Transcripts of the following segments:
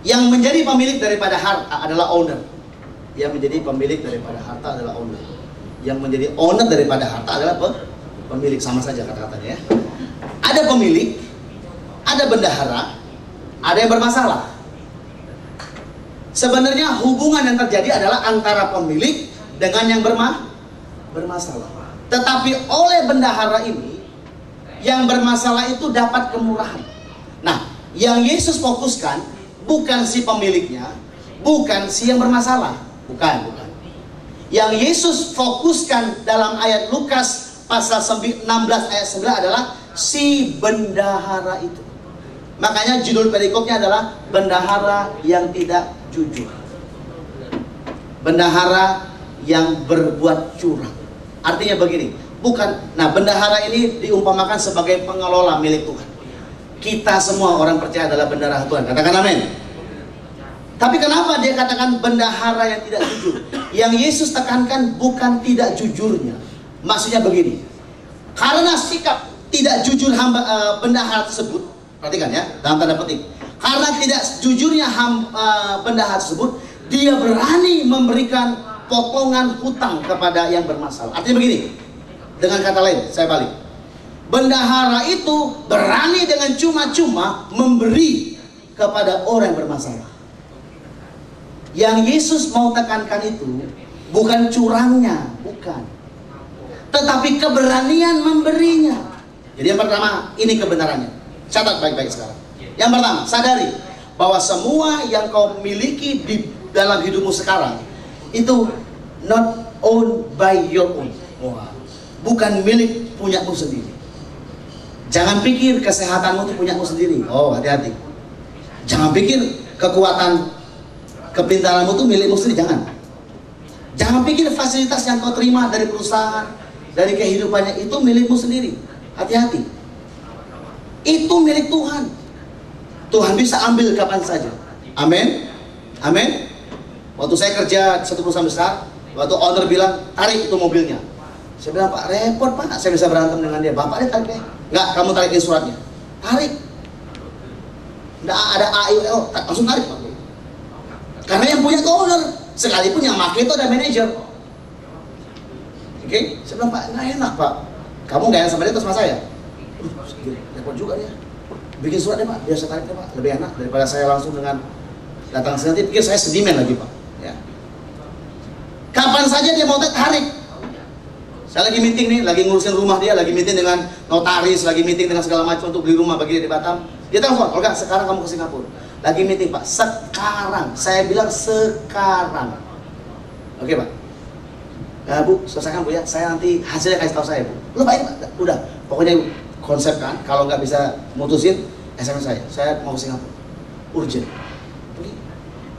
Yang menjadi pemilik daripada harta adalah owner. Yang menjadi pemilik daripada harta adalah owner. Yang menjadi owner daripada harta adalah pemilik. Sama saja kata-katanya ya. Ada pemilik, ada bendahara, ada yang bermasalah. Sebenarnya hubungan yang terjadi adalah antara pemilik dengan yang bermasalah. Tetapi oleh bendahara ini, yang bermasalah itu dapat kemurahan. Nah, yang Yesus fokuskan bukan si pemiliknya, bukan si yang bermasalah. Bukan. Yang Yesus fokuskan dalam ayat Lukas pasal 16 ayat 9 adalah si bendahara itu. Makanya judul perikopnya adalah bendahara yang tidak jujur. Bendahara yang berbuat curang. Artinya begini, bendahara ini diumpamakan sebagai pengelola milik Tuhan. Kita semua orang percaya adalah bendahara Tuhan. Katakan amin. Tapi kenapa dia katakan bendahara yang tidak jujur? Yang Yesus tekankan bukan tidak jujurnya. Maksudnya begini, karena sikap tidak jujur bendahara tersebut, perhatikan ya, dalam tanda petik, karena tidak jujurnya bendahara tersebut, dia berani memberikan potongan hutang kepada yang bermasalah. Artinya begini, dengan kata lain, saya balik, bendahara itu berani dengan cuma-cuma memberi kepada orang yang bermasalah. Yang Yesus mau tekankan itu bukan curangnya, bukan, tetapi keberanian memberinya. Jadi yang pertama, ini kebenarannya. Catat baik-baik sekarang. Yang pertama, sadari bahwa semua yang kau miliki di dalam hidupmu sekarang itu not owned by your own. Bukan milik punyamu sendiri. Jangan pikir kesehatanmu itu punyamu sendiri. Oh, hati-hati. Jangan pikir kekuatan kepintaranmu itu milikmu sendiri. Jangan pikir fasilitas yang kau terima dari perusahaan, dari kehidupannya itu milikmu sendiri. Hati-hati. Itu milik Tuhan. Tuhan bisa ambil kapan saja. Amin. Amin. Waktu saya kerja di satu perusahaan besar, waktu owner bilang, tarik itu mobilnya. Saya bilang, Pak, repot Pak, saya bisa berantem dengan dia. Bapak dia tarik ya? Enggak, kamu tarikin suratnya. Tarik. Enggak ada AIO, langsung tarik Pak. Karena yang punya itu owner, sekalipun yang pakai itu ada manajer. Oke? Saya bilang, Pak, nggak enak Pak. Kamu nggak enak sama dia atau sama saya? Repot juga dia. Bikin surat deh Pak, biar saya tarik deh Pak. Lebih enak daripada saya langsung dengan datang sini. Nanti pikir saya sedimen lagi Pak. Ya. Kapan saja dia mau tarik. Saya lagi meeting nih, lagi ngurusin rumah dia, lagi meeting dengan notaris, lagi meeting dengan segala macam untuk beli rumah bagi dia di Batam. Dia telepon, Olga, sekarang kamu ke Singapura. Lagi meeting Pak, sekarang. Saya bilang sekarang. Oke Pak. Bu, selesaikan Bu ya. Saya nanti hasilnya kasih tahu saya Bu. Lupain Pak, udah. Pokoknya konsepkan, kalau nggak bisa mutusin, SMS saya. Saya mau ke Singapura. Urgent.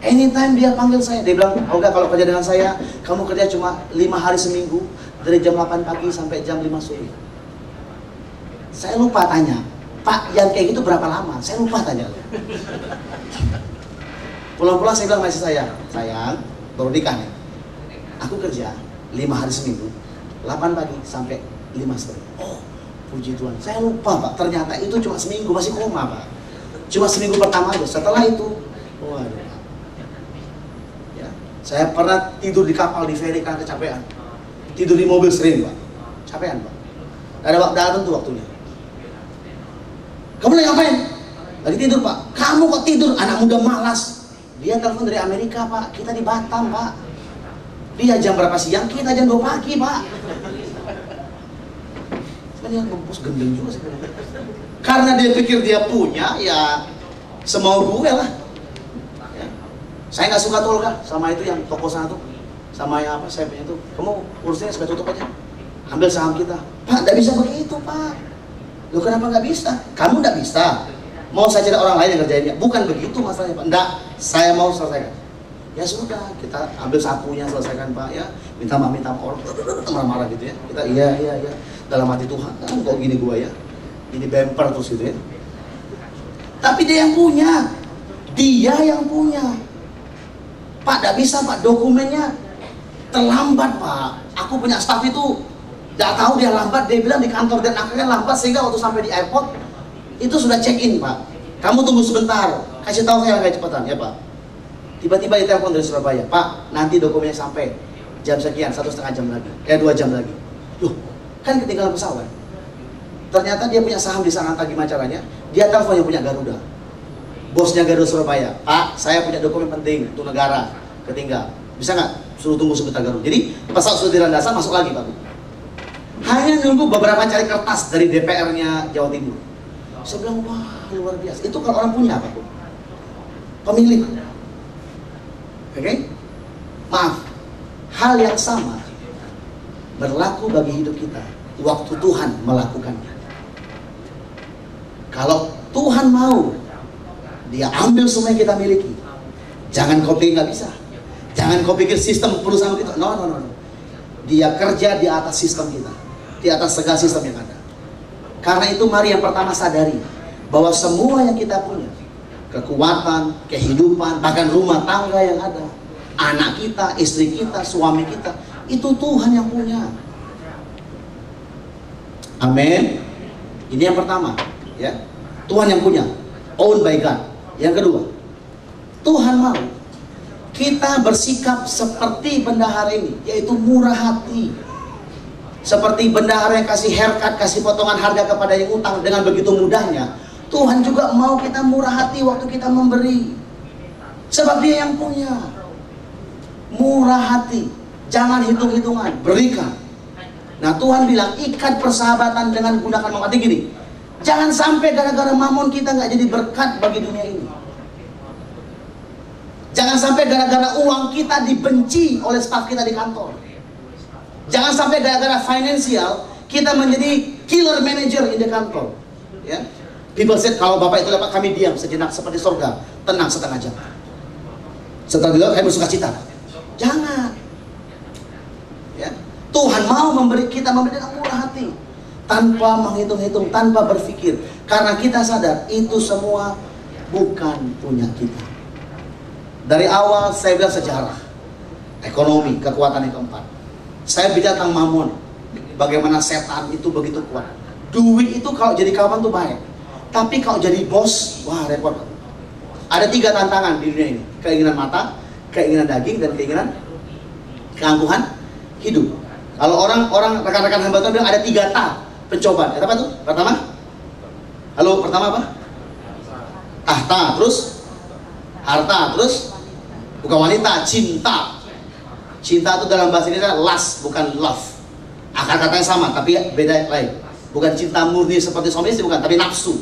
Anytime dia panggil saya, dia bilang, Olga kalau kerja dengan saya, kamu kerja cuma 5 hari seminggu, dari jam 8 pagi sampai jam 5 sore. Saya lupa tanya, Pak, yang kayak gitu berapa lama? Saya lupa tanya. Pulang-pulang saya bilang sama saya, sayang, baru nikah nih. Aku kerja 5 hari seminggu, 8 pagi sampai 5 sore. Oh, puji Tuhan. Saya lupa Pak, ternyata itu cuma seminggu, masih koma Pak. Cuma seminggu pertama aja, setelah itu, waduh. Ya, saya pernah tidur di kapal, di ferry karena kecapean. Tidur di mobil sering Pak, capean Pak. Ada tentu waktunya. Kamu lagi ngapain? Lagi tidur Pak. Kamu kok tidur? Anak muda malas. Dia telepon dari Amerika Pak, kita di Batam Pak. Dia jam berapa siang, kita jam 2 pagi Pak. Sebenarnya bos gendeng juga sebenarnya. Karena dia pikir dia punya, ya semau gue lah. Ya. Saya nggak suka tuh Olga sama itu yang toko sana tuh, sama yang apa saya punya itu. Kamu urusnya supaya tutup aja. Ambil saham kita. Pak, nggak bisa begitu Pak. Loh kenapa nggak bisa? Kamu nggak bisa. Mau saya cari orang lain yang ngerjainnya? Bukan begitu masalahnya Pak. Nggak, saya mau selesaikan. Ya sudah, kita ambil sapunya, selesaikan Pak ya. Minta maaf orang marah-marah gitu ya. Kita iya. Dalam hati Tuhan, kan kok gini gua ya. Ini bemper terus gitu ya. Tapi dia yang punya. Dia yang punya. Pak, nggak bisa Pak, dokumennya terlambat Pak. Aku punya staff itu nggak tahu dia lambat, dia bilang di kantor dan akhirnya lambat sehingga waktu sampai di airport itu sudah check in Pak. Kamu tunggu sebentar, kasih tahu saya kayak cepetan, ya Pak. Tiba-tiba ditelepon dari Surabaya, Pak, nanti dokumennya sampai jam sekian, 1,5 jam lagi, 2 jam lagi. Loh, kan ketinggalan pesawat. Ternyata dia punya saham di Sananta, gimana caranya? Dia telepon yang punya Garuda, bosnya Garuda Surabaya. Pak, saya punya dokumen penting untuk negara, ketinggal. Bisa nggak? Suruh tunggu sebentar Garuda. Jadi pesawat sudah di landasan, masuk lagi Pak. Hanya nunggu beberapa cari kertas dari DPR-nya Jawa Timur. Saya bilang, wah luar biasa. Itu kalau orang punya apa? Pemilik. Oke? Maaf, hal yang sama berlaku bagi hidup kita waktu Tuhan melakukannya. Kalau Tuhan mau, Dia ambil semua yang kita miliki. Jangan kau pikir nggak bisa. Jangan kau pikir sistem perusahaan kita. No. Dia kerja di atas sistem kita, di atas segala sistem yang ada. Karena itu mari yang pertama sadari bahwa semua yang kita punya, kekuatan, kehidupan, bahkan rumah tangga yang ada, anak kita, istri kita, suami kita, itu Tuhan yang punya. Amin. Ini yang pertama, ya. Tuhan yang punya, owned by God. Yang kedua, Tuhan mau kita bersikap seperti bendahara ini, yaitu murah hati. Seperti bendahara yang kasih haircut, kasih potongan harga kepada yang utang dengan begitu mudahnya. Tuhan juga mau kita murah hati waktu kita memberi. Sebab Dia yang punya. Murah hati, jangan hitung-hitungan, berikan. Nah Tuhan bilang, ikat persahabatan dengan gunakan mamon. Artinya gini, jangan sampai gara-gara mamon kita nggak jadi berkat bagi dunia ini. Jangan sampai gara-gara uang kita dibenci oleh staf kita di kantor. Jangan sampai gara-gara finansial kita menjadi killer manager di kantor. Ya, people said kalau Bapak itu dapat kami diam sejenak seperti surga, tenang setengah jam. Setelah itu kami bersuka cita. Jangan. Ya, Tuhan mau memberi kita dengan murah hati, tanpa menghitung-hitung, tanpa berpikir, karena kita sadar itu semua bukan punya kita. Dari awal saya bilang sejarah, ekonomi, kekuatan yang keempat. Saya bicara tentang mamon, bagaimana setan itu begitu kuat. Duit itu kalau jadi kawan tuh baik, tapi kalau jadi bos, wah repot. Ada 3 tantangan di dunia ini: keinginan mata, keinginan daging, dan keinginan keangkuhan hidup. Kalau orang rekan-rekan hamba Tuhan bilang ada 3 pencobaan. Apa tuh? Pertama, pertama apa? Tahta, terus harta, terus bukan wanita, cinta. Cinta itu dalam bahasa Indonesia lust, bukan love. Akar katanya sama, tapi beda lain. Bukan cinta murni seperti suami istri, bukan, tapi nafsu.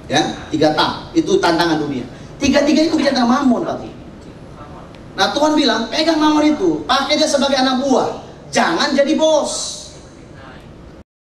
Ya, 3 itu tantangan dunia. 3 itu bicara tentang mamon, Pak. Nah Tuhan bilang, pegang mamon itu, pakai dia sebagai anak buah, jangan jadi bos.